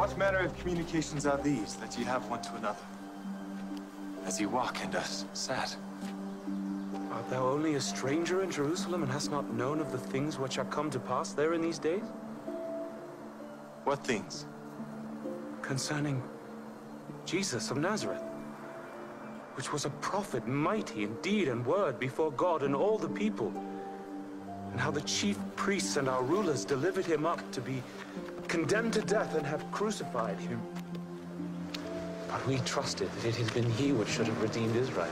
What manner of communications are these that ye have one to another, as ye walk and are sad? Art thou only a stranger in Jerusalem, and hast not known of the things which are come to pass there in these days? What things? Concerning Jesus of Nazareth, which was a prophet, mighty in deed and word before God and all the people, and how the chief priests and our rulers delivered him up to be condemned to death and have crucified him. But we trusted that it had been he which should have redeemed Israel.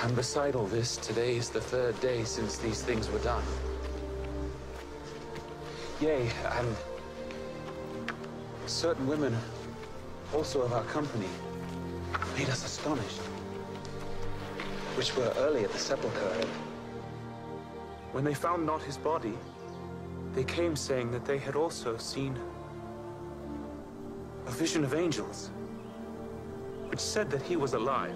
And beside all this, today is the third day since these things were done. Yea, and certain women also of our company made us astonished, which were early at the sepulchre. When they found not his body, they came saying that they had also seen a vision of angels, which said that he was alive.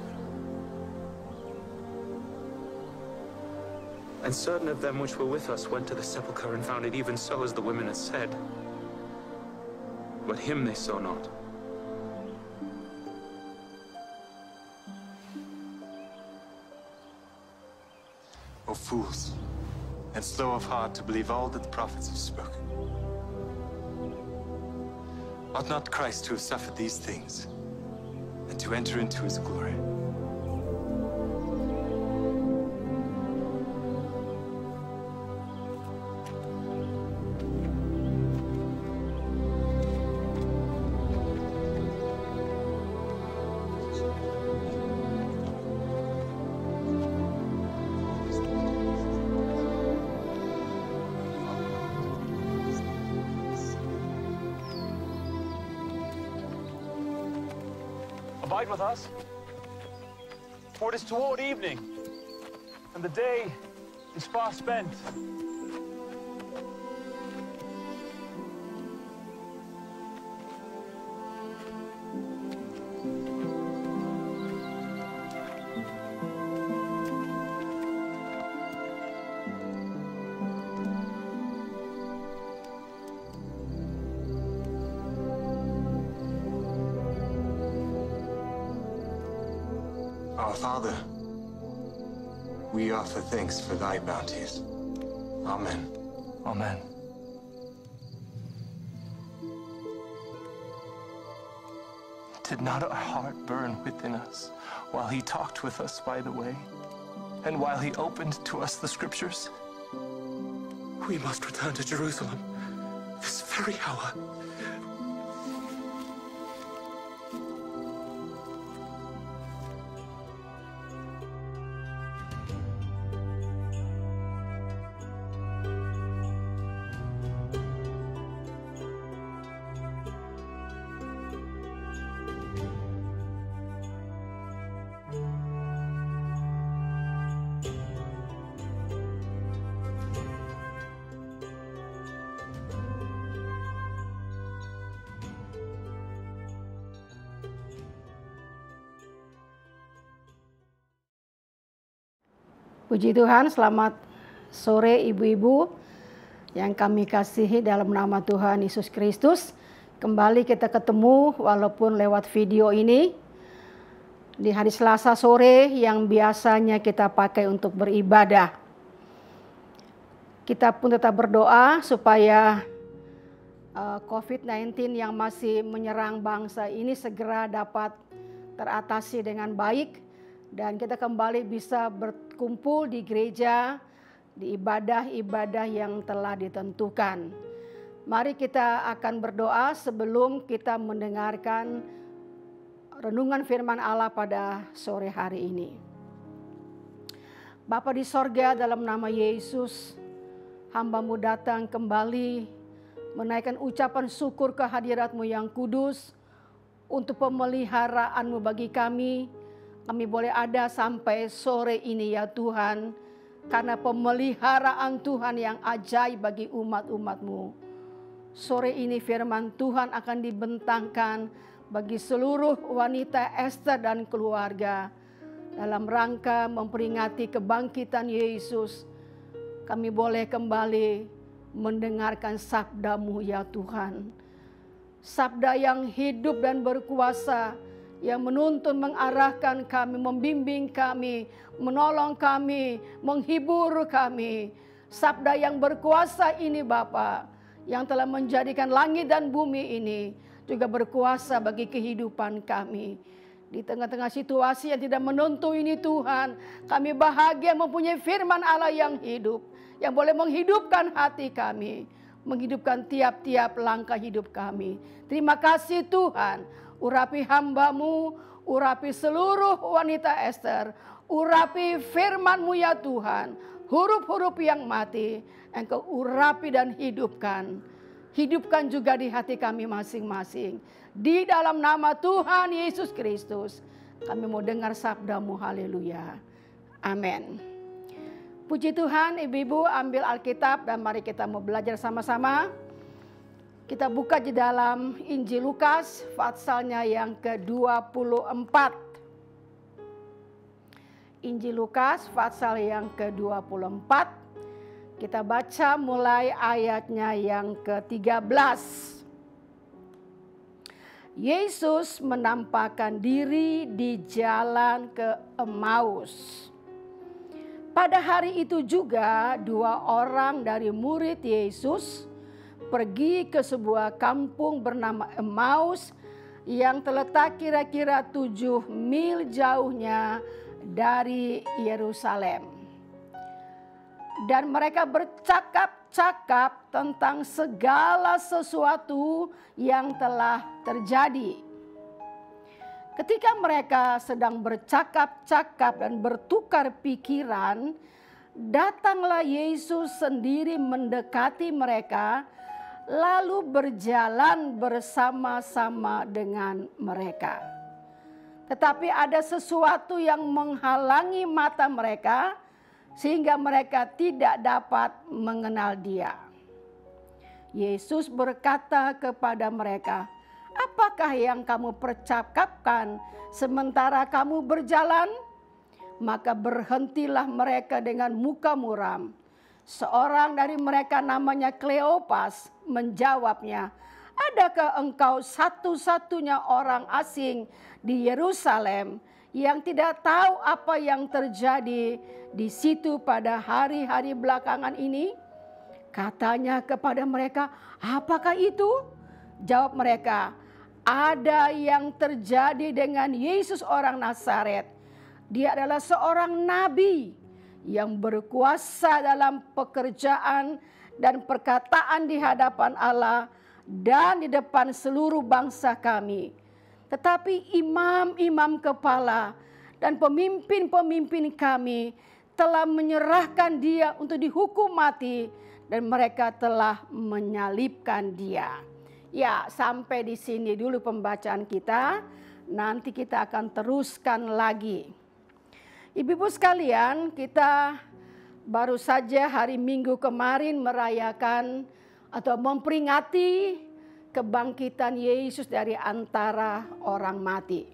And certain of them which were with us went to the sepulchre and found it even so as the women had said. But him they saw not. O fools, and slow of heart to believe all that the prophets have spoken. Ought not Christ to have suffered these things, and to enter into his glory? Abide with us, for it is toward evening, and the day is far spent. Our Father, we offer thanks for thy bounties. Amen. Amen. Did not our heart burn within us while he talked with us by the way, and while he opened to us the scriptures? We must return to Jerusalem this very hour. Puji Tuhan, selamat sore ibu-ibu yang kami kasihi dalam nama Tuhan Yesus Kristus. Kembali kita ketemu walaupun lewat video ini di hari Selasa sore yang biasanya kita pakai untuk beribadah. Kita pun tetap berdoa supaya COVID-19 yang masih menyerang bangsa ini segera dapat teratasi dengan baik. Dan kita kembali bisa berkumpul di gereja, di ibadah-ibadah yang telah ditentukan. Mari kita akan berdoa sebelum kita mendengarkan renungan firman Allah pada sore hari ini. Bapa di sorga, dalam nama Yesus, hamba-Mu datang kembali menaikkan ucapan syukur kehadirat-Mu yang kudus untuk pemeliharaan-Mu bagi kami. Kami boleh ada sampai sore ini ya Tuhan, karena pemeliharaan Tuhan yang ajaib bagi umat-umat-Mu. Sore ini firman Tuhan akan dibentangkan bagi seluruh wanita Esther dan keluarga. Dalam rangka memperingati kebangkitan Yesus, kami boleh kembali mendengarkan sabda-Mu ya Tuhan. Sabda yang hidup dan berkuasa, yang menuntun, mengarahkan kami, membimbing kami, menolong kami, menghibur kami. Sabda yang berkuasa ini Bapa, yang telah menjadikan langit dan bumi ini juga berkuasa bagi kehidupan kami. Di tengah-tengah situasi yang tidak menentu ini Tuhan, kami bahagia mempunyai firman Allah yang hidup, yang boleh menghidupkan hati kami, menghidupkan tiap-tiap langkah hidup kami. Terima kasih Tuhan, urapi hamba-Mu, urapi seluruh wanita Ester, urapi firman-Mu ya Tuhan, huruf-huruf yang mati, Engkau urapi dan hidupkan. Hidupkan juga di hati kami masing-masing. Di dalam nama Tuhan Yesus Kristus, kami mau dengar sabda-Mu, haleluya. Amin. Puji Tuhan, ibu-ibu ambil Alkitab dan mari kita mau belajar sama-sama. Kita buka di dalam Injil Lukas, pasalnya yang ke-24. Injil Lukas, pasal yang ke-24. Kita baca mulai ayatnya yang ke-13. Yesus menampakkan diri di jalan ke Emmaus. Pada hari itu juga 2 orang dari murid Yesus pergi ke sebuah kampung bernama Emmaus yang terletak kira-kira 7 mil jauhnya dari Yerusalem. Dan mereka bercakap-cakap tentang segala sesuatu yang telah terjadi. Ketika mereka sedang bercakap-cakap dan bertukar pikiran, datanglah Yesus sendiri mendekati mereka, lalu berjalan bersama-sama dengan mereka. Tetapi ada sesuatu yang menghalangi mata mereka, sehingga mereka tidak dapat mengenal Dia. Yesus berkata kepada mereka, "Apakah yang kamu percakapkan sementara kamu berjalan?" Maka berhentilah mereka dengan muka muram. Seorang dari mereka namanya Kleopas menjawabnya, "Adakah engkau satu-satunya orang asing di Yerusalem yang tidak tahu apa yang terjadi di situ pada hari-hari belakangan ini?" Katanya kepada mereka, "Apakah itu?" Jawab mereka, "Ada yang terjadi dengan Yesus orang Nazaret. Dia adalah seorang nabi yang berkuasa dalam pekerjaan dan perkataan di hadapan Allah dan di depan seluruh bangsa kami. Tetapi imam-imam kepala dan pemimpin-pemimpin kami telah menyerahkan Dia untuk dihukum mati dan mereka telah menyalibkan Dia." Ya, sampai di sini dulu pembacaan kita. Nanti kita akan teruskan lagi. Ibu-ibu sekalian, kita baru saja hari Minggu kemarin merayakan atau memperingati kebangkitan Yesus dari antara orang mati.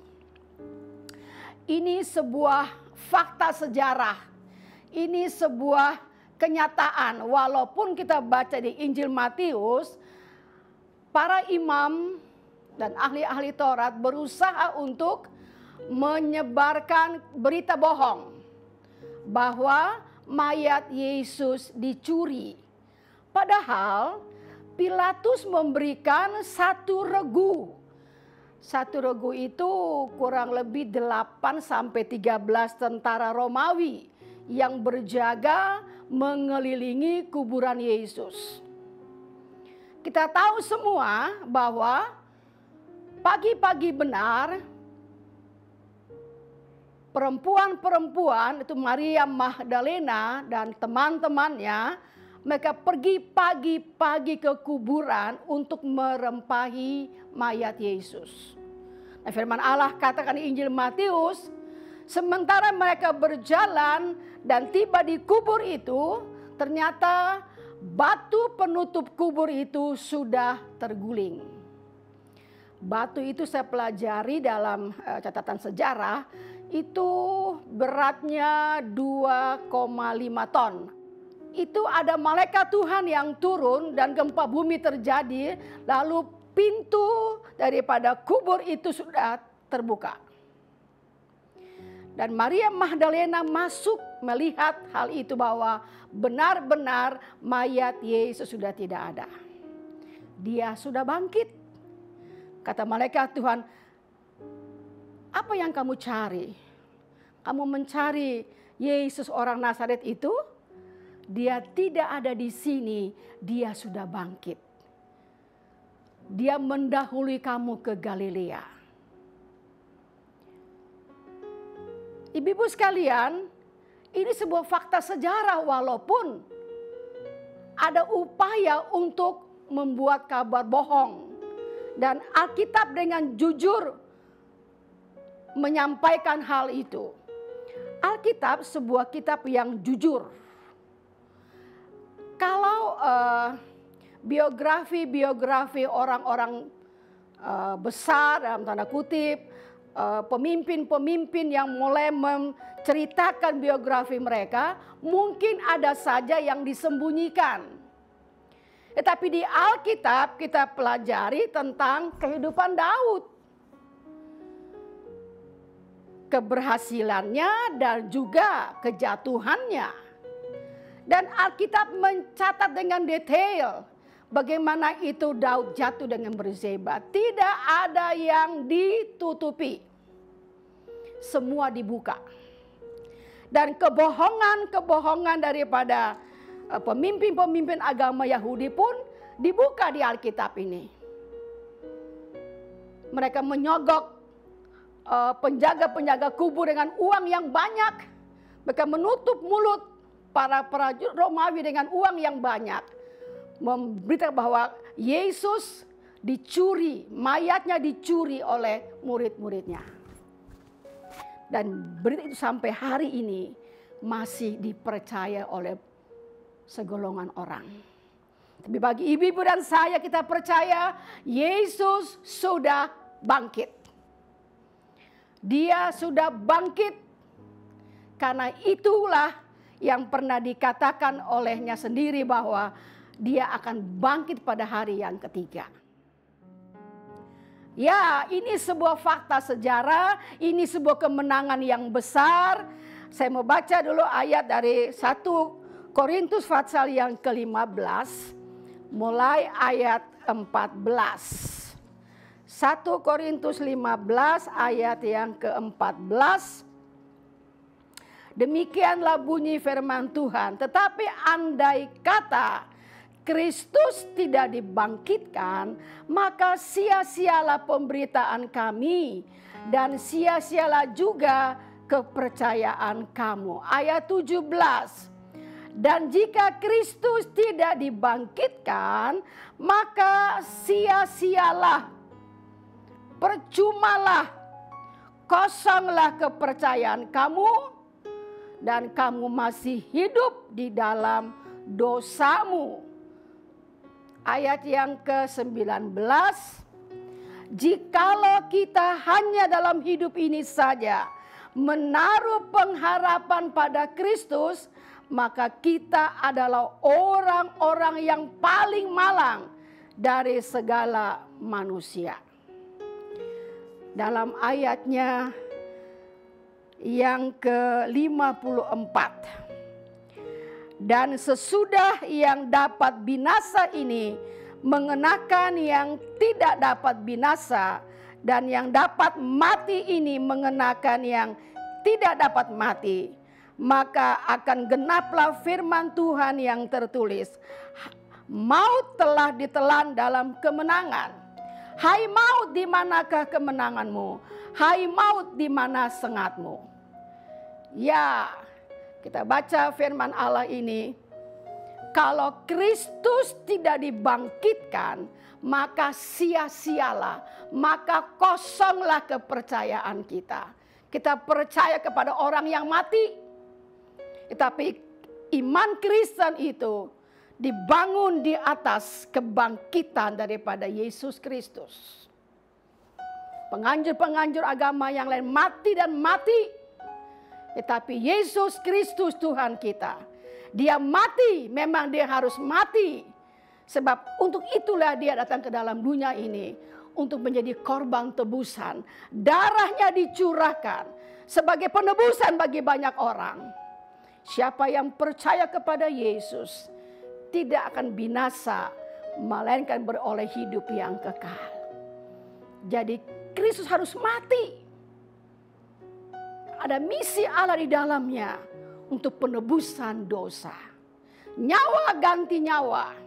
Ini sebuah fakta sejarah. Ini sebuah kenyataan. Walaupun kita baca di Injil Matius, para imam dan ahli-ahli Taurat berusaha untuk menyebarkan berita bohong bahwa mayat Yesus dicuri. Padahal Pilatus memberikan satu regu. Satu regu itu kurang lebih 8 sampai 13 tentara Romawi yang berjaga mengelilingi kuburan Yesus. Kita tahu semua bahwa pagi-pagi benar perempuan-perempuan itu Maria Magdalena dan teman-temannya, mereka pergi pagi-pagi ke kuburan untuk merempahi mayat Yesus. Nah, firman Allah katakan di Injil Matius, sementara mereka berjalan dan tiba di kubur itu, ternyata batu penutup kubur itu sudah terguling. Batu itu saya pelajari dalam catatan sejarah, itu beratnya 2,5 ton. itu ada malaikat Tuhan yang turun dan gempa bumi terjadi. Lalu pintu daripada kubur itu sudah terbuka. Dan Maria Magdalena masuk melihat hal itu bahwa benar-benar mayat Yesus sudah tidak ada. Dia sudah bangkit. Kata malaikat Tuhan, apa yang kamu cari? Kamu mencari Yesus orang Nazaret itu? Dia tidak ada di sini, dia sudah bangkit. Dia mendahului kamu ke Galilea. Ibu-ibu sekalian, ini sebuah fakta sejarah walaupun ada upaya untuk membuat kabar bohong. Dan Alkitab dengan jujur menyampaikan hal itu. Alkitab sebuah kitab yang jujur. Kalau biografi orang-orang besar dalam tanda kutip, pemimpin-pemimpin yang mulai menceritakan biografi mereka, mungkin ada saja yang disembunyikan. Tetapi di Alkitab kita pelajari tentang kehidupan Daud. Keberhasilannya dan juga kejatuhannya. Dan Alkitab mencatat dengan detail bagaimana itu Daud jatuh dengan Berseba. Tidak ada yang ditutupi. Semua dibuka. Dan kebohongan-kebohongan daripada pemimpin-pemimpin agama Yahudi pun dibuka di Alkitab ini. Mereka menyogok penjaga-penjaga kubur dengan uang yang banyak. Mereka menutup mulut para prajurit Romawi dengan uang yang banyak. Memberitakan bahwa Yesus dicuri, mayatnya dicuri oleh murid-muridnya. Dan berita itu sampai hari ini masih dipercaya oleh segolongan orang. Tapi bagi ibu-ibu dan saya, kita percaya Yesus sudah bangkit. Dia sudah bangkit. Karena itulah yang pernah dikatakan olehnya sendiri bahwa dia akan bangkit pada hari yang ketiga. Ya, ini sebuah fakta sejarah, ini sebuah kemenangan yang besar. Saya mau baca dulu ayat dari 1 Korintus pasal yang ke-15, mulai ayat 14. 1 Korintus 15 ayat yang ke-14. Demikianlah bunyi firman Tuhan. Tetapi andai kata Kristus tidak dibangkitkan, maka sia-sialah pemberitaan kami dan sia-sialah juga kepercayaan kamu. Ayat 17. Dan jika Kristus tidak dibangkitkan, maka sia-sialah, percumalah, kosonglah kepercayaan kamu, dan kamu masih hidup di dalam dosamu. Ayat yang ke-19. Jikalau kita hanya dalam hidup ini saja menaruh pengharapan pada Kristus, maka kita adalah orang-orang yang paling malang dari segala manusia. Dalam ayatnya yang ke-54. Dan sesudah yang dapat binasa ini mengenakan yang tidak dapat binasa, dan yang dapat mati ini mengenakan yang tidak dapat mati, maka akan genaplah firman Tuhan yang tertulis, maut telah ditelan dalam kemenangan. Hai maut, di manakah kemenanganmu? Hai maut, di mana sengatmu? Ya, kita baca firman Allah ini. Kalau Kristus tidak dibangkitkan, maka sia-sialah, maka kosonglah kepercayaan kita. Kita percaya kepada orang yang mati. Tetapi iman Kristen itu dibangun di atas kebangkitan daripada Yesus Kristus. Penganjur-penganjur agama yang lain mati dan mati. Tetapi Yesus Kristus Tuhan kita, Dia mati, memang dia harus mati. Sebab untuk itulah dia datang ke dalam dunia ini. Untuk menjadi korban tebusan. Darahnya dicurahkan sebagai penebusan bagi banyak orang. Siapa yang percaya kepada Yesus tidak akan binasa, melainkan beroleh hidup yang kekal. Jadi Kristus harus mati. Ada misi Allah di dalamnya untuk penebusan dosa. Nyawa ganti nyawa.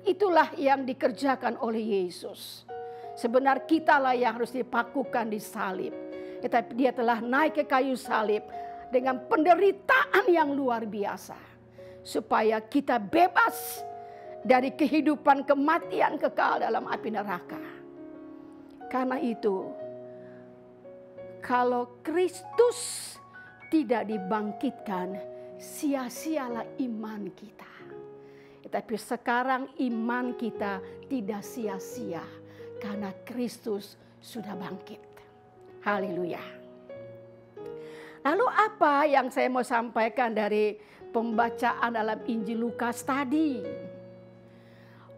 Itulah yang dikerjakan oleh Yesus. Sebenarnya kitalah yang harus dipakukan di salib. Tetapi dia telah naik ke kayu salib dengan penderitaan yang luar biasa. Supaya kita bebas dari kehidupan kematian kekal dalam api neraka. Karena itu, kalau Kristus tidak dibangkitkan, sia-sialah iman kita. Tapi sekarang iman kita tidak sia-sia karena Kristus sudah bangkit. Haleluya. Lalu apa yang saya mau sampaikan dari pembacaan dalam Injil Lukas tadi?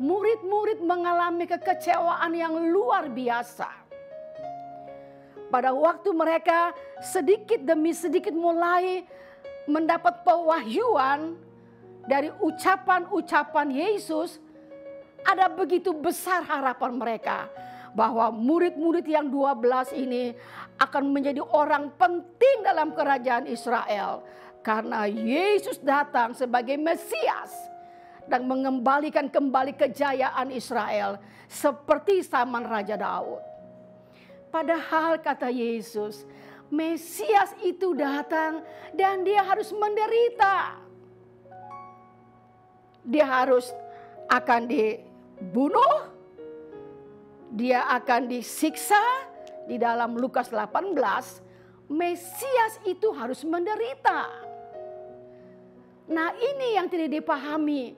Murid-murid mengalami kekecewaan yang luar biasa. Pada waktu mereka sedikit demi sedikit mulai mendapat pewahyuan dari ucapan-ucapan Yesus, ada begitu besar harapan mereka bahwa murid-murid yang 12 ini akan menjadi orang penting dalam kerajaan Israel. Karena Yesus datang sebagai Mesias dan mengembalikan kembali kejayaan Israel seperti zaman Raja Daud. Padahal kata Yesus, Mesias itu datang dan dia harus menderita. Dia harus akan dibunuh, dia akan disiksa. Di dalam Lukas 18, Mesias itu harus menderita. Nah, ini yang tidak dipahami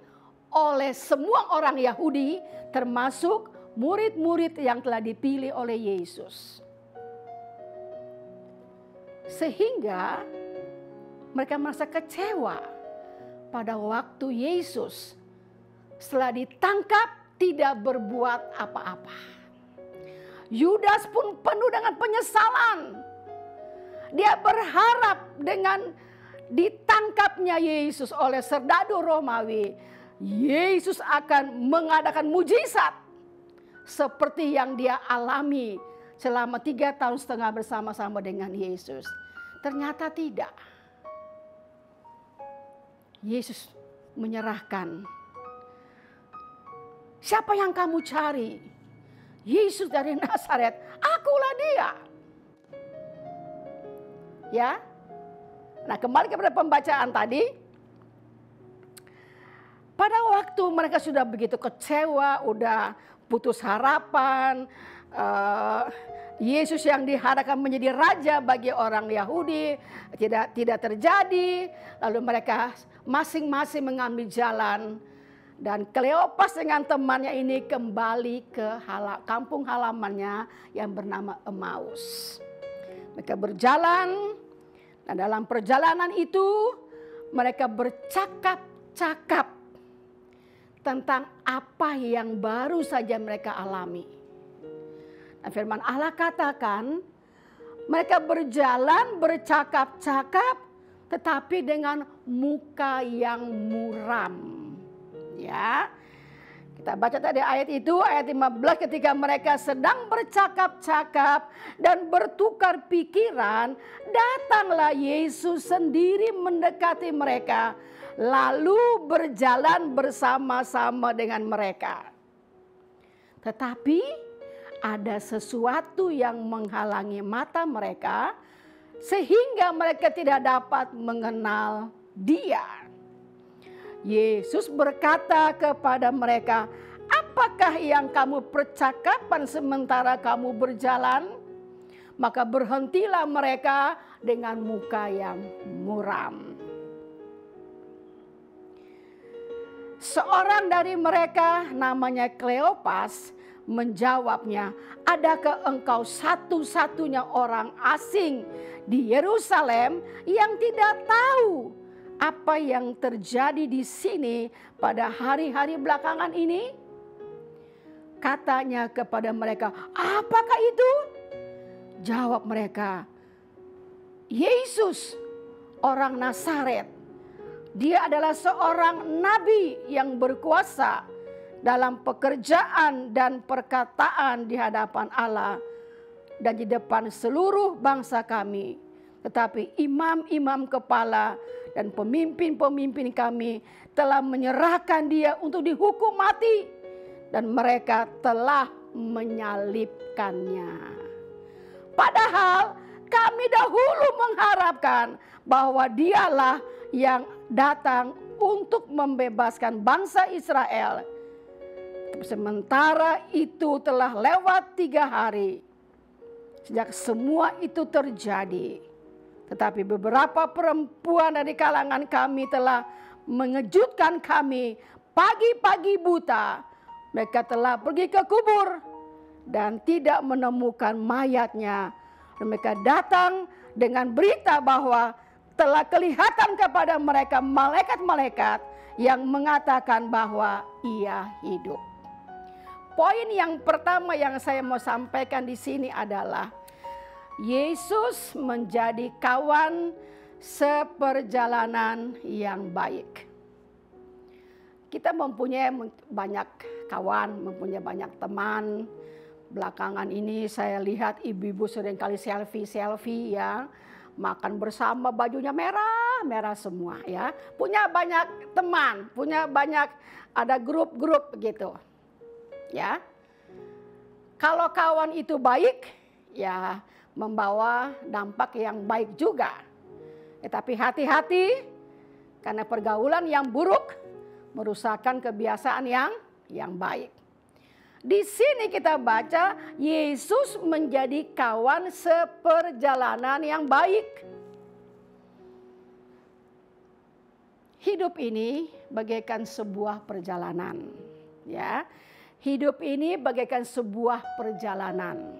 oleh semua orang Yahudi, termasuk murid-murid yang telah dipilih oleh Yesus. Sehingga mereka merasa kecewa. Pada waktu Yesus setelah ditangkap tidak berbuat apa-apa. Yudas pun penuh dengan penyesalan. Dia berharap dengan ditangkapnya Yesus oleh serdadu Romawi, Yesus akan mengadakan mujizat seperti yang dia alami selama 3,5 tahun bersama-sama dengan Yesus. Ternyata tidak. Yesus menyerahkan. Siapa yang kamu cari? Yesus dari Nazaret. Akulah dia. Ya. Nah, kembali kepada pembacaan tadi. Pada waktu mereka sudah begitu kecewa, udah putus harapan. Yesus yang diharapkan menjadi raja bagi orang Yahudi tidak terjadi. Lalu mereka masing-masing mengambil jalan. Dan Kleopas dengan temannya ini kembali ke kampung halamannya yang bernama Emmaus. Mereka berjalan, dan dalam perjalanan itu mereka bercakap-cakap tentang apa yang baru saja mereka alami. Dan firman Allah katakan, mereka berjalan bercakap-cakap tetapi dengan muka yang muram. Ya, kita baca tadi ayat itu, ayat 15, ketika mereka sedang bercakap-cakap dan bertukar pikiran, datanglah Yesus sendiri mendekati mereka, lalu berjalan bersama-sama dengan mereka. Tetapi ada sesuatu yang menghalangi mata mereka, sehingga mereka tidak dapat mengenal Dia. Yesus berkata kepada mereka, apakah yang kamu percakapkan sementara kamu berjalan? Maka berhentilah mereka dengan muka yang muram. Seorang dari mereka namanya Kleopas menjawabnya, adakah engkau satu-satunya orang asing di Yerusalem yang tidak tahu apa yang terjadi di sini pada hari-hari belakangan ini? Katanya kepada mereka, apakah itu? Jawab mereka, Yesus, orang Nazaret. Dia adalah seorang nabi yang berkuasa dalam pekerjaan dan perkataan di hadapan Allah dan di depan seluruh bangsa kami. Tetapi imam-imam kepala dan pemimpin-pemimpin kami telah menyerahkan dia untuk dihukum mati, dan mereka telah menyalibkannya. Padahal kami dahulu mengharapkan bahwa dialah yang datang untuk membebaskan bangsa Israel. Sementara itu telah lewat 3 hari sejak semua itu terjadi. Tetapi beberapa perempuan dari kalangan kami telah mengejutkan kami pagi-pagi buta. Mereka telah pergi ke kubur dan tidak menemukan mayatnya. Dan mereka datang dengan berita bahwa telah kelihatan kepada mereka malaikat-malaikat yang mengatakan bahwa ia hidup. Poin yang pertama yang saya mau sampaikan di sini adalah Yesus menjadi kawan seperjalanan yang baik. Kita mempunyai banyak kawan, mempunyai banyak teman. Belakangan ini saya lihat ibu-ibu seringkali selfie ya. Makan bersama bajunya merah semua ya. Punya banyak teman, punya banyak, ada grup-grup begitu. Ya. Kalau kawan itu baik, ya membawa dampak yang baik juga. Tapi hati-hati karena pergaulan yang buruk merusakkan kebiasaan yang baik. Di sini kita baca Yesus menjadi kawan seperjalanan yang baik. Hidup ini bagaikan sebuah perjalanan, ya. Hidup ini bagaikan sebuah perjalanan.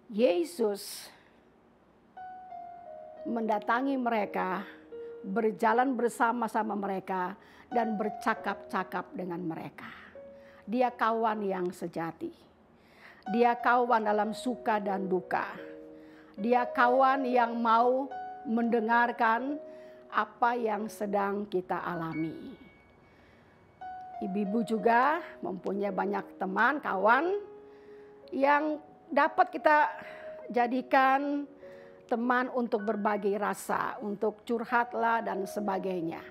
Yesus mendatangi mereka, berjalan bersama-sama mereka, dan bercakap-cakap dengan mereka. Dia kawan yang sejati. Dia kawan dalam suka dan duka. Dia kawan yang mau mendengarkan apa yang sedang kita alami. Ibu-ibu juga mempunyai banyak teman, kawan yang dapat kita jadikan teman untuk berbagi rasa, untuk curhatlah dan sebagainya.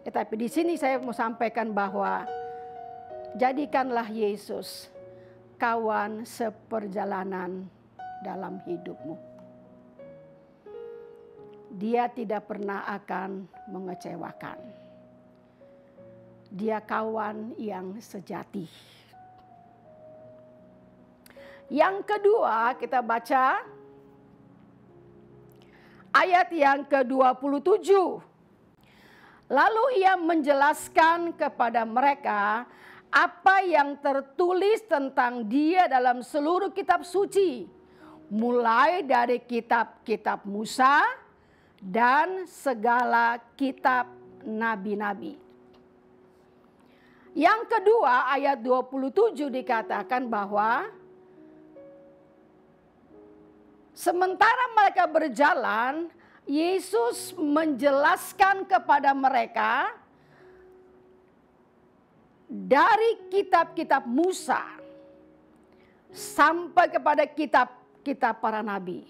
Tetapi di sini saya mau sampaikan bahwa jadikanlah Yesus kawan seperjalanan dalam hidupmu. Dia tidak pernah akan mengecewakan. Dia kawan yang sejati. Yang kedua kita baca ayat yang ke-27. Lalu ia menjelaskan kepada mereka apa yang tertulis tentang dia dalam seluruh kitab suci. Mulai dari kitab-kitab Musa dan segala kitab nabi-nabi. Yang kedua ayat 27 dikatakan bahwa sementara mereka berjalan, Yesus menjelaskan kepada mereka dari kitab-kitab Musa sampai kepada kitab-kitab para nabi.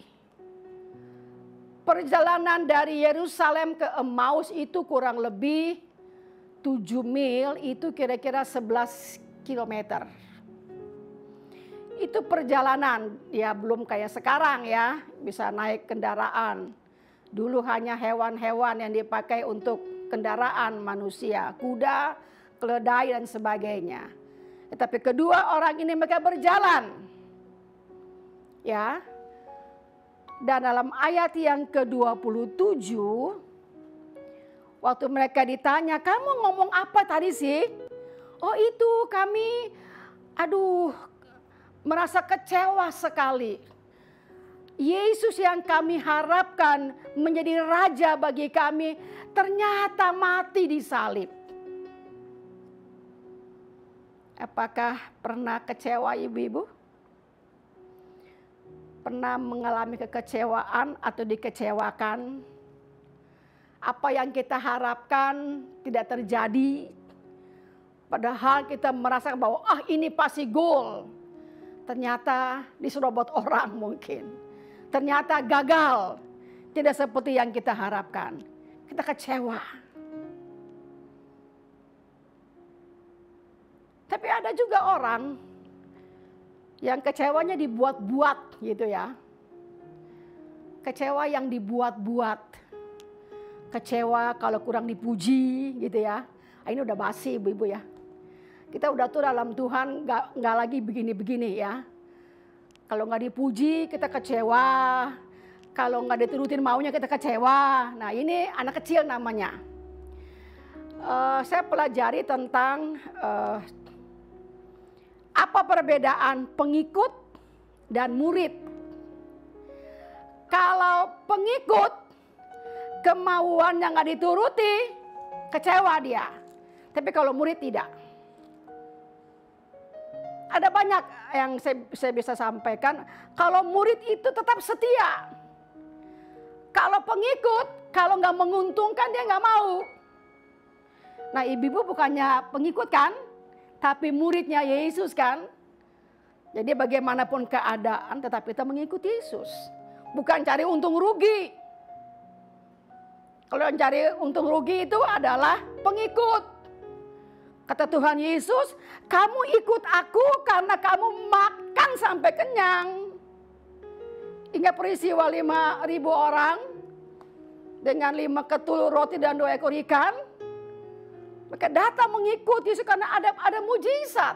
Perjalanan dari Yerusalem ke Emmaus itu kurang lebih 7 mil, itu kira-kira 11 kilometer. Itu perjalanan, ya belum kayak sekarang ya, bisa naik kendaraan. Dulu hanya hewan-hewan yang dipakai untuk kendaraan manusia, kuda, keledai dan sebagainya. Tetapi kedua orang ini mereka berjalan. Ya. Dan dalam ayat yang ke-27, waktu mereka ditanya, kamu ngomong apa tadi sih? Oh itu kami, merasa kecewa sekali. Yesus yang kami harapkan menjadi raja bagi kami ternyata mati di salib. Apakah pernah kecewa ibu-ibu? Pernah mengalami kekecewaan atau dikecewakan? Apa yang kita harapkan tidak terjadi. Padahal kita merasa bahwa ini pasti gol. Ternyata diserobot orang mungkin. Ternyata gagal. Tidak seperti yang kita harapkan. Kita kecewa. Tapi ada juga orang yang kecewanya dibuat-buat gitu ya. Kecewa yang dibuat-buat. Kecewa kalau kurang dipuji gitu ya. Ini udah basi ibu-ibu ya. Kita udah tuh dalam Tuhan nggak lagi begini-begini ya. Kalau nggak dipuji kita kecewa. Kalau nggak diturutin maunya kita kecewa. Nah ini anak kecil namanya. Saya pelajari tentang apa perbedaan pengikut dan murid. Kalau pengikut kemauan yang nggak dituruti kecewa dia. Tapi kalau murid tidak. Ada banyak yang saya bisa sampaikan. Kalau murid itu tetap setia. Kalau pengikut, kalau nggak menguntungkan dia nggak mau. Nah ibu-ibu bukannya pengikut kan? Tapi muridnya Yesus kan? Jadi bagaimanapun keadaan tetap kita mengikuti Yesus. Bukan cari untung rugi. Kalau yang cari untung rugi itu adalah pengikut. Kata Tuhan Yesus, kamu ikut aku karena kamu makan sampai kenyang. Ingat peristiwa 5.000 orang dengan 5 ketul roti dan 2 ekor ikan. Mereka datang mengikut Yesus karena ada mujizat.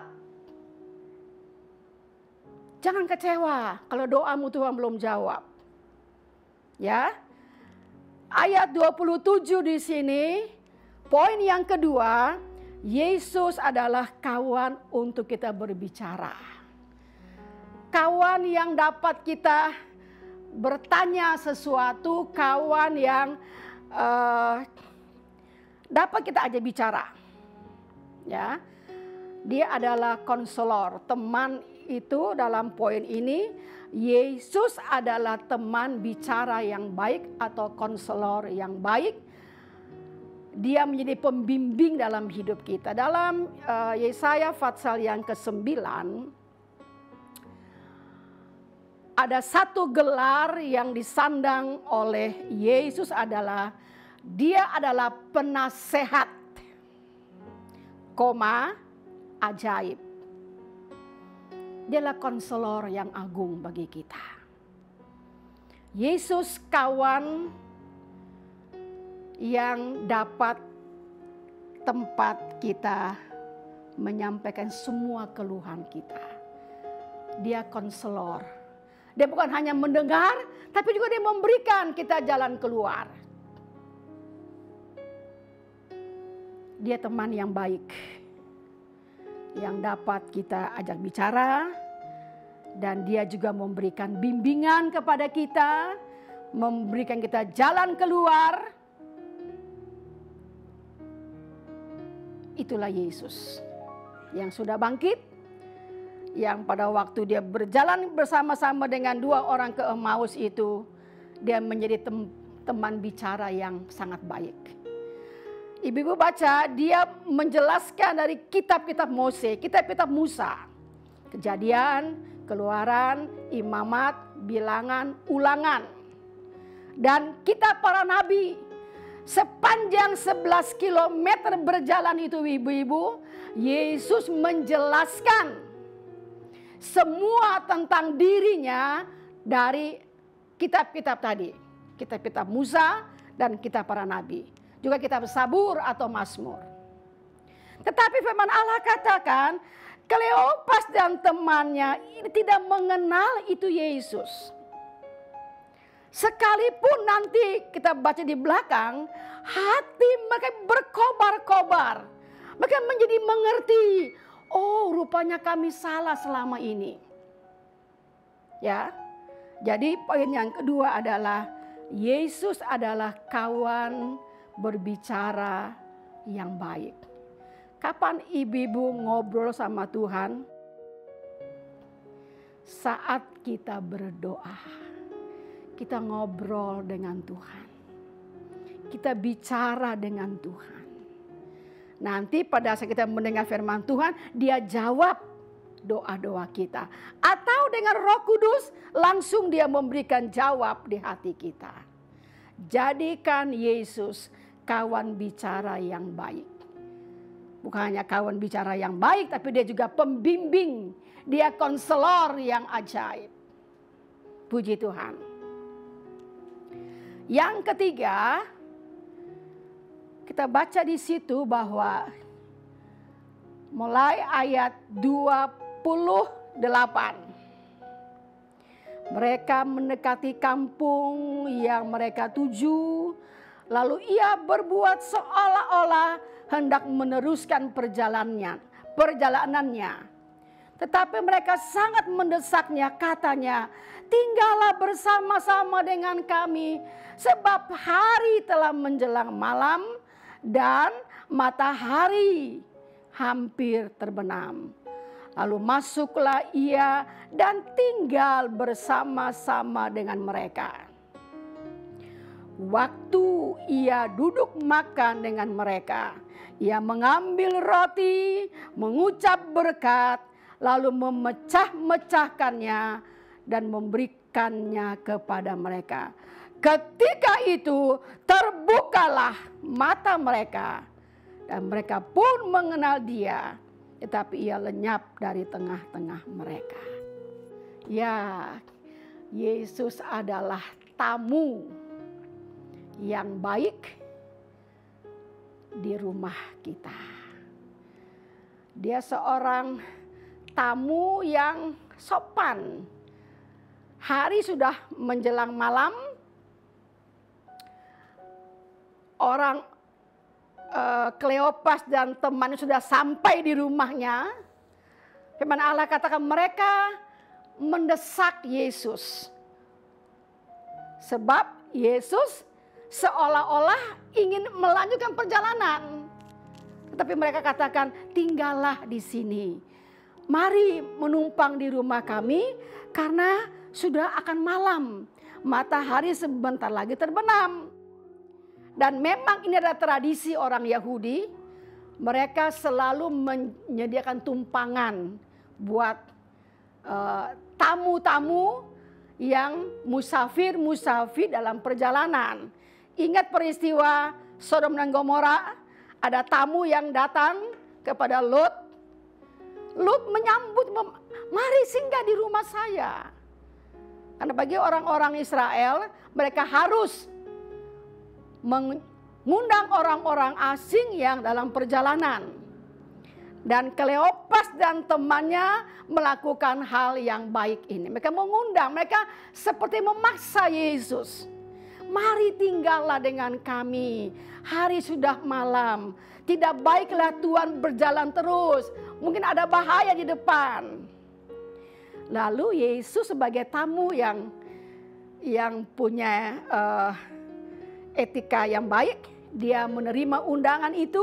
Jangan kecewa kalau doamu Tuhan belum jawab. Ya. Ayat 27 di sini, poin yang kedua, Yesus adalah kawan untuk kita berbicara. Kawan yang dapat kita bertanya sesuatu, kawan yang dapat kita ajak bicara. Ya. Dia adalah konselor, teman itu dalam poin ini Yesus adalah teman bicara yang baik atau konselor yang baik. Dia menjadi pembimbing dalam hidup kita. Dalam Yesaya pasal yang ke-9 ada satu gelar yang disandang oleh Yesus adalah dia adalah penasehat, ajaib. Dia adalah konselor yang agung bagi kita. Yesus kawan yang dapat tempat kita menyampaikan semua keluhan kita. Dia konselor. Dia bukan hanya mendengar, tapi juga dia memberikan kita jalan keluar. Dia teman yang baik, yang dapat kita ajak bicara, dan dia juga memberikan bimbingan kepada kita, memberikan kita jalan keluar. Itulah Yesus yang sudah bangkit, yang pada waktu dia berjalan bersama-sama dengan 2 orang ke Emmaus itu, dia menjadi teman bicara yang sangat baik. Ibu-ibu baca, dia menjelaskan dari kitab-kitab Mose, kitab-kitab Musa. Kejadian, Keluaran, Imamat, Bilangan, Ulangan. Dan kitab para nabi. Sepanjang 11 kilometer berjalan itu ibu-ibu, Yesus menjelaskan semua tentang dirinya dari kitab-kitab tadi. Kitab-kitab Musa dan kitab para nabi. Juga kitab Sabur atau Mazmur. Tetapi firman Allah katakan, Kleopas dan temannya ini tidak mengenal itu Yesus. Sekalipun nanti kita baca di belakang, hati mereka berkobar-kobar. Mereka menjadi mengerti, oh rupanya kami salah selama ini. Ya, Jadi poin yang kedua adalah Yesus adalah kawan berbicara yang baik. Kapan ibu-ibu ngobrol sama Tuhan? Saat kita berdoa, kita ngobrol dengan Tuhan. Kita bicara dengan Tuhan. Nanti pada saat kita mendengar firman Tuhan, dia jawab doa-doa kita. Atau dengan Roh Kudus langsung dia memberikan jawab di hati kita. Jadikan Yesus kawan bicara yang baik. Bukan hanya kawan bicara yang baik, tapi dia juga pembimbing. Dia konselor yang ajaib. Puji Tuhan. Yang ketiga, kita baca di situ bahwa mulai ayat 28. Mereka mendekati kampung yang mereka tuju. Lalu ia berbuat seolah-olah hendak meneruskan perjalanannya. Tetapi mereka sangat mendesaknya, katanya, tinggallah bersama-sama dengan kami. Sebab hari telah menjelang malam dan matahari hampir terbenam. Lalu masuklah ia dan tinggal bersama-sama dengan mereka. Waktu ia duduk makan dengan mereka, ia mengambil roti, mengucap berkat, lalu memecah-mecahkannya dan memberikannya kepada mereka. Ketika itu terbukalah mata mereka dan mereka pun mengenal dia. Tetapi ia lenyap dari tengah-tengah mereka. Ya, Yesus adalah tamu yang baik di rumah kita. Dia seorang tamu yang sopan. Hari sudah menjelang malam. Orang Kleopas dan temannya sudah sampai di rumahnya. Firman Allah katakan mereka mendesak Yesus. Sebab Yesus seolah-olah ingin melanjutkan perjalanan. Tetapi mereka katakan, tinggallah di sini. Mari menumpang di rumah kami karena sudah akan malam. Matahari sebentar lagi terbenam. Dan memang ini adalah tradisi orang Yahudi. Mereka selalu menyediakan tumpangan buat tamu-tamu yang musafir dalam perjalanan. Ingat peristiwa Sodom dan Gomora, ada tamu yang datang kepada Lot. Lot menyambut, mari singgah di rumah saya. Karena bagi orang-orang Israel, mereka harus mengundang orang-orang asing yang dalam perjalanan. Dan Kleopas dan temannya melakukan hal yang baik ini. Mereka mengundang, mereka seperti memaksa Yesus. Mari tinggallah dengan kami. Hari sudah malam. Tidak baiklah Tuhan berjalan terus. Mungkin ada bahaya di depan. Lalu Yesus sebagai tamu yang punya etika yang baik, dia menerima undangan itu,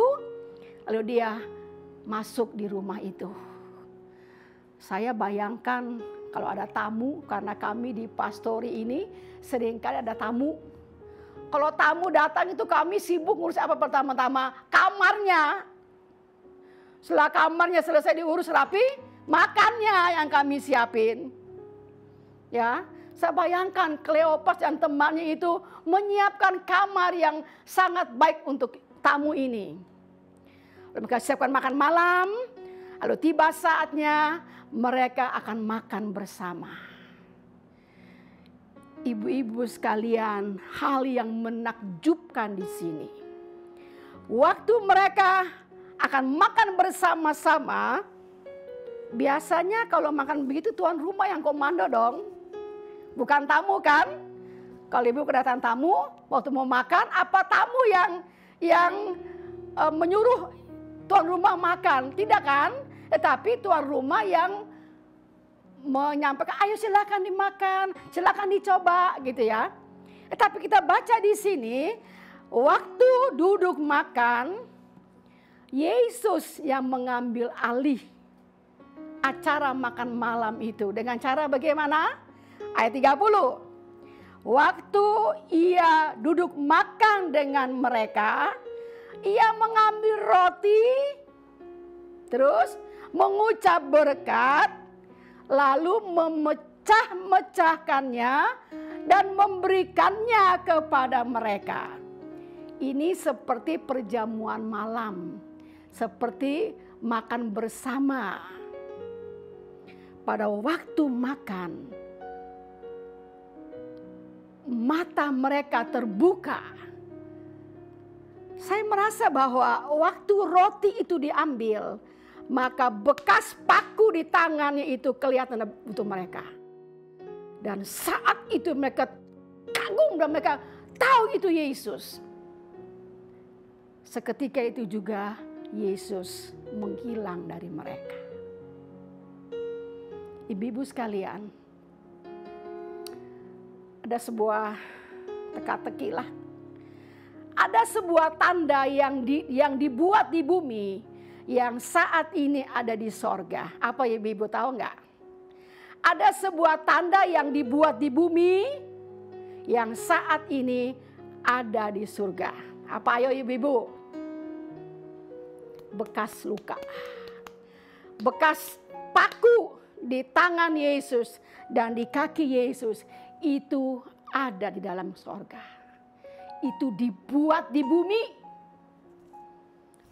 lalu dia masuk di rumah itu. Saya bayangkan kalau ada tamu, karena kami di pastori ini seringkali ada tamu. Kalau tamu datang itu kami sibuk ngurus apa pertama-tama? Kamarnya. Setelah kamarnya selesai diurus rapi, makannya yang kami siapin. Ya. Saya bayangkan Kleopas dan temannya itu menyiapkan kamar yang sangat baik untuk tamu ini. Lalu mereka siapkan makan malam, lalu tiba saatnya mereka akan makan bersama. Ibu-ibu sekalian, hal yang menakjubkan di sini. Waktu mereka akan makan bersama-sama, biasanya kalau makan begitu tuan rumah yang komando dong. Bukan tamu kan? Kalau ibu kedatangan tamu, waktu mau makan, apa tamu yang menyuruh tuan rumah makan? Tidak kan? Tetapi tuan rumah yang menyampaikan, ayo silakan dimakan, silakan dicoba gitu ya. Tapi kita baca di sini, waktu duduk makan, Yesus yang mengambil alih acara makan malam itu. Dengan cara bagaimana? Ayat 30. Waktu ia duduk makan dengan mereka, ia mengambil roti, terus mengucap berkat, lalu memecah-mecahkannya dan memberikannya kepada mereka. Ini seperti perjamuan malam, seperti makan bersama. Pada waktu makan, mata mereka terbuka. Saya merasa bahwa waktu roti itu diambil, maka bekas paku di tangannya itu kelihatan untuk mereka. Dan saat itu mereka kagum dan mereka tahu itu Yesus. Seketika itu juga Yesus menghilang dari mereka. Ibu-ibu sekalian, ada sebuah teka-teki lah. Ada sebuah tanda yang dibuat di bumi yang saat ini ada di sorga. Apa ya ibu tahu nggak? Ada sebuah tanda yang dibuat di bumi yang saat ini ada di surga. Apa ayo ibu? Bekas luka. Bekas paku di tangan Yesus dan di kaki Yesus itu ada di dalam sorga. Itu dibuat di bumi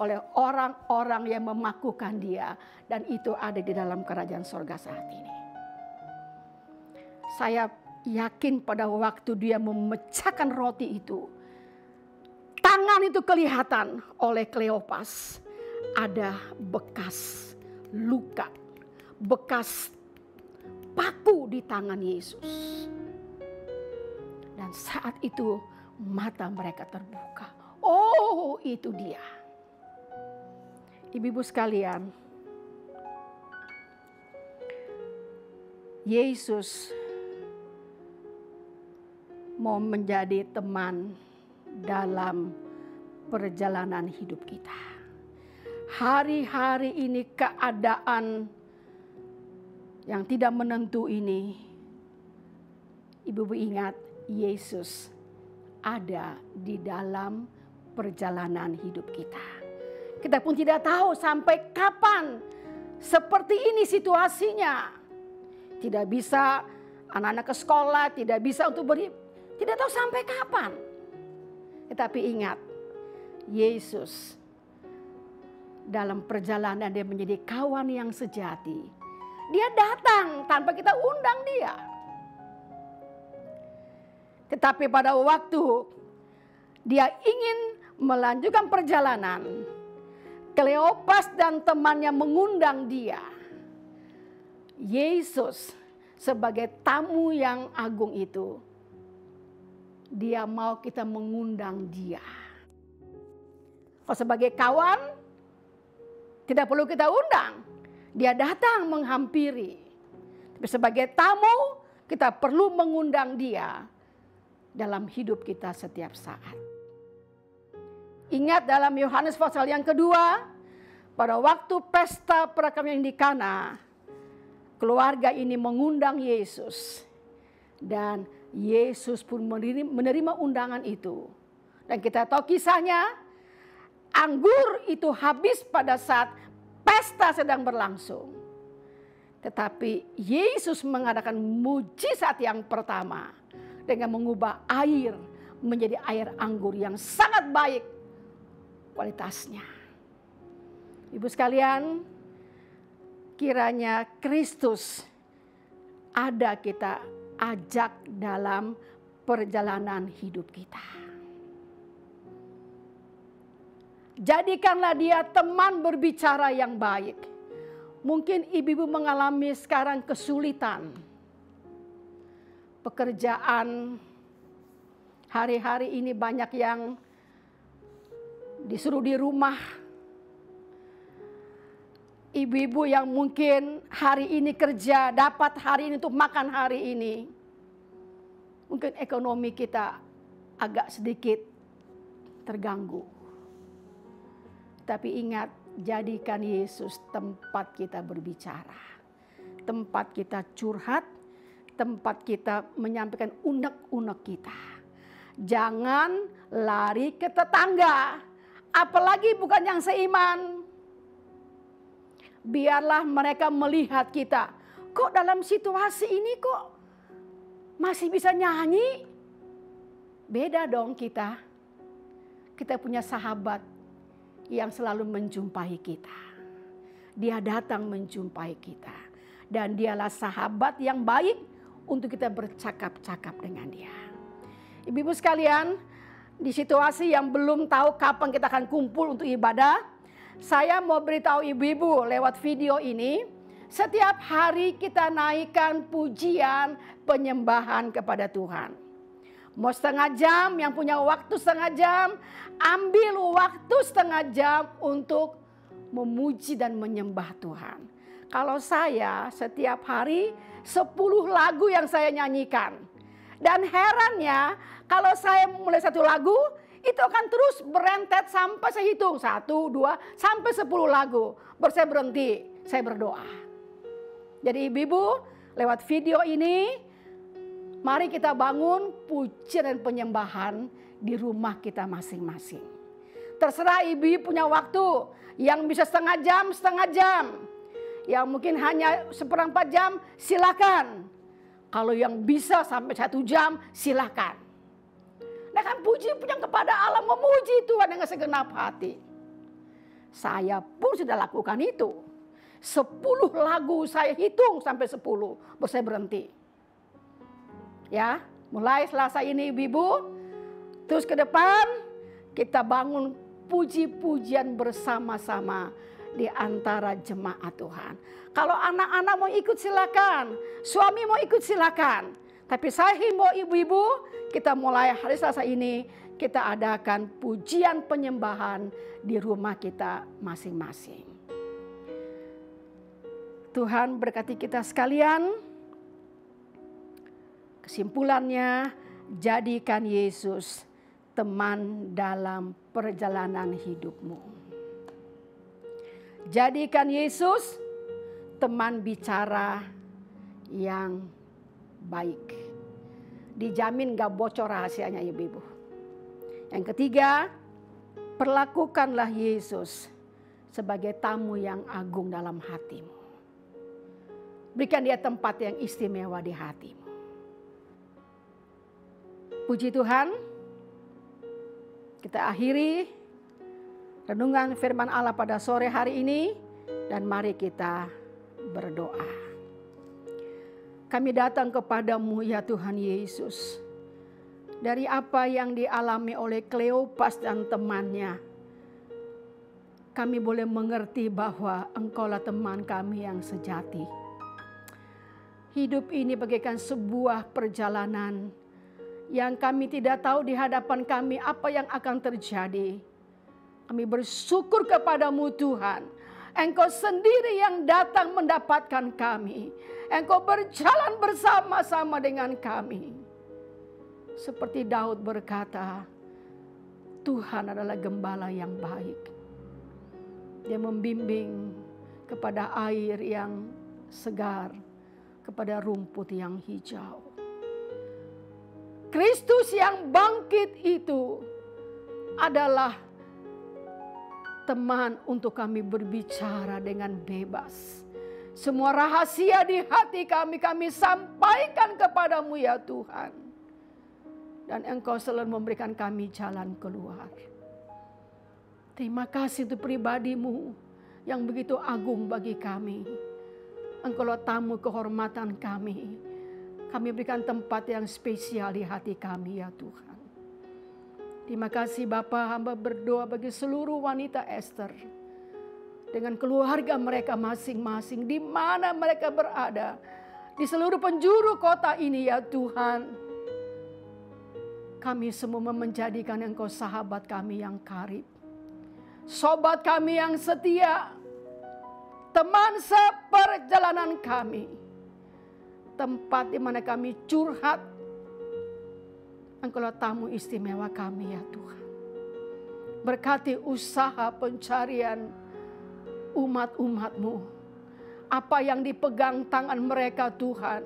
oleh orang-orang yang memakukan dia. Dan itu ada di dalam kerajaan sorga saat ini. Saya yakin pada waktu dia memecahkan roti itu, tangan itu kelihatan oleh Kleopas. Ada bekas luka, bekas paku di tangan Yesus. Dan saat itu mata mereka terbuka. Oh, itu dia. Ibu-ibu sekalian, Yesus mau menjadi teman dalam perjalanan hidup kita. Hari-hari ini keadaan yang tidak menentu ini, ibu-ibu ingat Yesus ada di dalam perjalanan hidup kita. Kita pun tidak tahu sampai kapan seperti ini situasinya. Tidak bisa anak-anak ke sekolah, tidak bisa untuk tidak tahu sampai kapan. Tetapi ingat, Yesus dalam perjalanan dia menjadi kawan yang sejati. Dia datang tanpa kita undang dia. Tetapi pada waktu dia ingin melanjutkan perjalanan, Kleopas dan temannya mengundang dia. Yesus sebagai tamu yang agung itu, dia mau kita mengundang dia. Kalau sebagai kawan, tidak perlu kita undang. Dia datang menghampiri. Tapi sebagai tamu, kita perlu mengundang dia dalam hidup kita setiap saat. Ingat dalam Yohanes pasal yang kedua, pada waktu pesta perkawinan di Kana, keluarga ini mengundang Yesus. Dan Yesus pun menerima undangan itu. Dan kita tahu kisahnya, anggur itu habis pada saat pesta sedang berlangsung. Tetapi Yesus mengadakan mujizat yang pertama dengan mengubah air menjadi air anggur yang sangat baik kualitasnya. Ibu sekalian, kiranya Kristus ada kita ajak dalam perjalanan hidup kita. Jadikanlah dia teman berbicara yang baik. Mungkin ibu-ibu mengalami sekarang kesulitan. Pekerjaan hari-hari ini banyak yang disuruh di rumah. ibu-ibu yang mungkin hari ini kerja, dapat hari ini untuk makan hari ini. Mungkin ekonomi kita agak sedikit terganggu. Tapi ingat, jadikan Yesus tempat kita berbicara. Tempat kita curhat, tempat kita menyampaikan unek-unek kita. Jangan lari ke tetangga, apalagi bukan yang seiman. Biarlah mereka melihat kita. Kok dalam situasi ini kok masih bisa nyanyi? Beda dong kita. Kita punya sahabat yang selalu menjumpai kita. Dia datang menjumpai kita. Dan dialah sahabat yang baik untuk kita bercakap-cakap dengan dia. Ibu-ibu sekalian, di situasi yang belum tahu kapan kita akan kumpul untuk ibadah, saya mau beritahu ibu-ibu lewat video ini, setiap hari kita naikkan pujian penyembahan kepada Tuhan. Mau setengah jam, yang punya waktu setengah jam, ambil waktu setengah jam untuk memuji dan menyembah Tuhan. Kalau saya setiap hari 10 lagu yang saya nyanyikan. Dan herannya kalau saya mulai satu lagu, itu akan terus berentet sampai saya hitung 1, 2, sampai 10 lagu. Baru saya berhenti, saya berdoa. Jadi ibu-ibu lewat video ini, mari kita bangun pujian dan penyembahan di rumah kita masing-masing. Terserah ibu punya waktu, yang bisa setengah jam. Yang mungkin hanya 1/4 jam, silakan. Kalau yang bisa sampai 1 jam, silakan. Nah kan puji kepada Allah, memuji Tuhan dengan segenap hati. Saya pun sudah lakukan itu. 10 lagu saya hitung sampai 10, baru saya berhenti. Ya, mulai Selasa ini ibu-ibu, terus ke depan kita bangun puji-pujian bersama-sama di antara jemaat Tuhan. Kalau anak-anak mau ikut silakan, suami mau ikut silakan. Tapi saya himbau ibu-ibu, kita mulai hari Selasa ini, kita adakan pujian penyembahan di rumah kita masing-masing. Tuhan berkati kita sekalian. Kesimpulannya, jadikan Yesus teman dalam perjalanan hidupmu. Jadikan Yesus teman bicara yang baik. Dijamin gak bocor rahasianya ibu-ibu. Yang ketiga, perlakukanlah Yesus sebagai tamu yang agung dalam hatimu. Berikan dia tempat yang istimewa di hatimu. Puji Tuhan, kita akhiri renungan firman Allah pada sore hari ini, dan mari kita berdoa. Kami datang kepadamu ya Tuhan Yesus. Dari apa yang dialami oleh Kleopas dan temannya, kami boleh mengerti bahwa Engkaulah teman kami yang sejati. Hidup ini bagaikan sebuah perjalanan yang kami tidak tahu di hadapan kami apa yang akan terjadi. Kami bersyukur kepadamu Tuhan. Engkau sendiri yang datang mendapatkan kami. Engkau berjalan bersama-sama dengan kami. Seperti Daud berkata, Tuhan adalah gembala yang baik. Dia membimbing kepada air yang segar, kepada rumput yang hijau. Kristus yang bangkit itu adalah teman untuk kami berbicara dengan bebas. Semua rahasia di hati kami sampaikan kepadamu ya Tuhan. Dan Engkau selalu memberikan kami jalan keluar. Terima kasih untuk pribadimu yang begitu agung bagi kami. Engkaulah tamu kehormatan kami. Kami berikan tempat yang spesial di hati kami ya Tuhan. Terima kasih Bapa, hamba berdoa bagi seluruh wanita Esther. Dengan keluarga mereka masing-masing, di mana mereka berada. Di seluruh penjuru kota ini ya Tuhan. Kami semua menjadikan Engkau sahabat kami yang karib. Sobat kami yang setia. teman seperjalanan kami. Tempat di mana kami curhat. Engkaulah tamu istimewa kami ya Tuhan. Berkati usaha pencarian umat-umat-Mu. Apa yang dipegang tangan mereka Tuhan.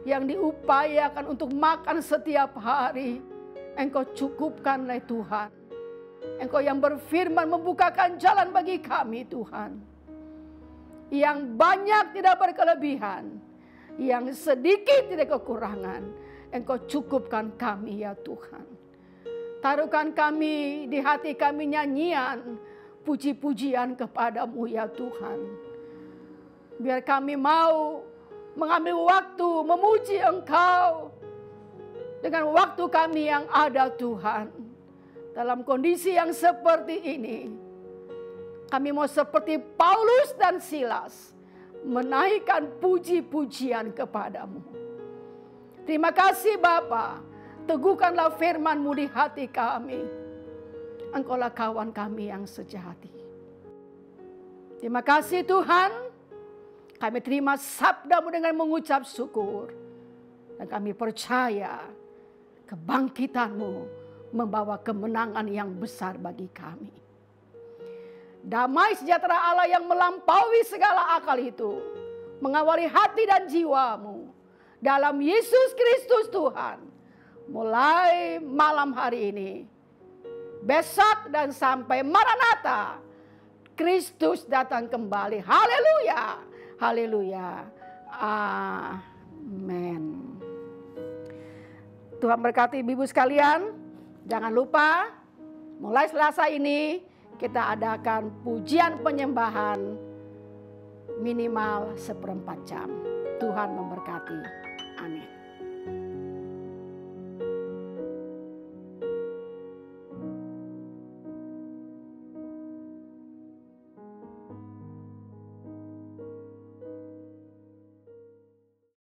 Yang diupayakan untuk makan setiap hari. Engkau cukupkanlah Tuhan. Engkau yang berfirman membukakan jalan bagi kami Tuhan. Yang banyak tidak berkelebihan. Yang sedikit tidak kekurangan. Engkau cukupkan kami ya Tuhan. Taruhkan kami di hati kami nyanyian. Puji-pujian kepadamu ya Tuhan. Biar kami mau mengambil waktu memuji Engkau. Dengan waktu kami yang ada Tuhan. Dalam kondisi yang seperti ini. Kami mau seperti Paulus dan Silas. Menaikkan puji-pujian kepadamu. Terima kasih Bapa. Teguhkanlah firman-Mu di hati kami. Engkaulah kawan kami yang sejati. Terima kasih Tuhan. Kami terima sabda-Mu dengan mengucap syukur. Dan kami percaya kebangkitan-Mu membawa kemenangan yang besar bagi kami. Damai sejahtera Allah yang melampaui segala akal itu. Mengawali hati dan jiwamu. Dalam Yesus Kristus Tuhan. Mulai malam hari ini. Besok dan sampai Maranatha. Kristus datang kembali. Haleluya. Haleluya. Amin. Tuhan berkati ibu sekalian. Jangan lupa. Mulai Selasa ini. Kita adakan pujian penyembahan. Minimal 1/4 jam. Tuhan memberkati. Amin.